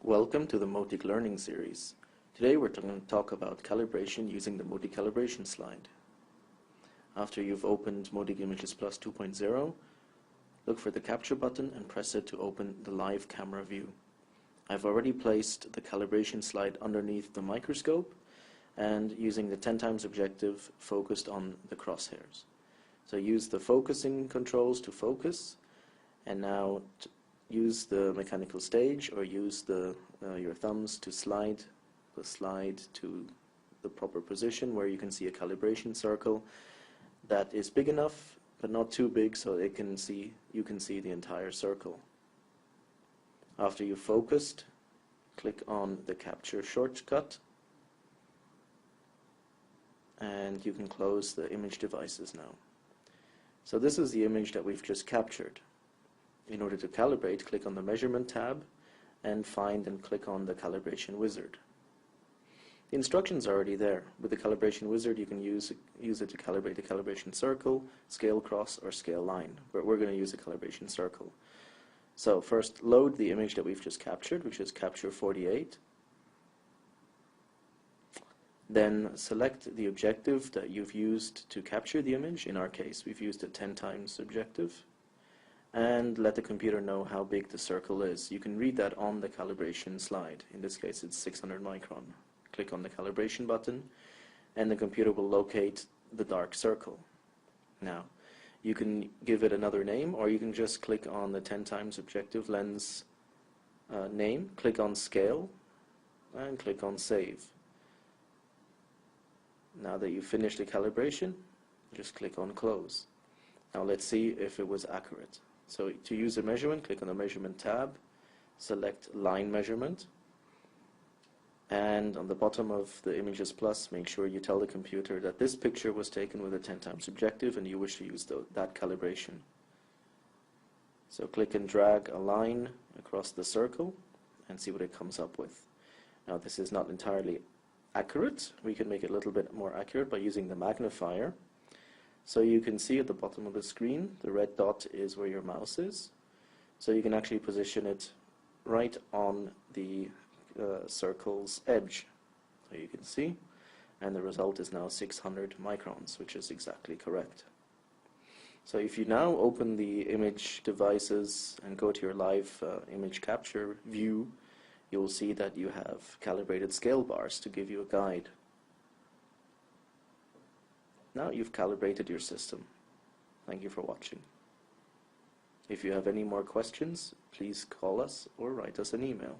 Welcome to the Motic Learning Series. Today we're going to talk about calibration using the Motic calibration slide. After you've opened Motic Images Plus 2.0, look for the capture button and press it to open the live camera view. I've already placed the calibration slide underneath the microscope and using the 10 times objective focused on the crosshairs. So use the focusing controls to focus, and now use the mechanical stage or use your thumbs to slide the slide to the proper position where you can see a calibration circle that is big enough but not too big so you can see the entire circle. After you've focused, click on the capture shortcut and you can close the image devices now. So this is the image that we've just captured. In order to calibrate, click on the measurement tab and find and click on the calibration wizard. The instructions are already there. With the calibration wizard you can use it to calibrate a calibration circle, scale cross or scale line, but we're going to use a calibration circle. So first load the image that we've just captured, which is capture 48. Then select the objective that you've used to capture the image. In our case we've used a 10 times objective. And let the computer know how big the circle is. You can read that on the calibration slide. In this case it's 600 micron. Click on the calibration button and the computer will locate the dark circle. Now you can give it another name, or you can just click on the 10 times objective lens name, click on scale and click on save. Now that you've finished the calibration, just click on close. Now let's see if it was accurate. So to use a measurement, click on the measurement tab, select line measurement, and on the bottom of the Images Plus, make sure you tell the computer that this picture was taken with a 10 times objective and you wish to use that calibration. So click and drag a line across the circle and see what it comes up with. Now this is not entirely accurate. We can make it a little bit more accurate by using the magnifier. So you can see at the bottom of the screen, the red dot is where your mouse is. So you can actually position it right on the circle's edge. So you can see, and the result is now 600 microns, which is exactly correct. So if you now open the image devices and go to your live image capture view, you'll see that you have calibrated scale bars to give you a guide. Now you've calibrated your system. Thank you for watching. If you have any more questions, please call us or write us an email.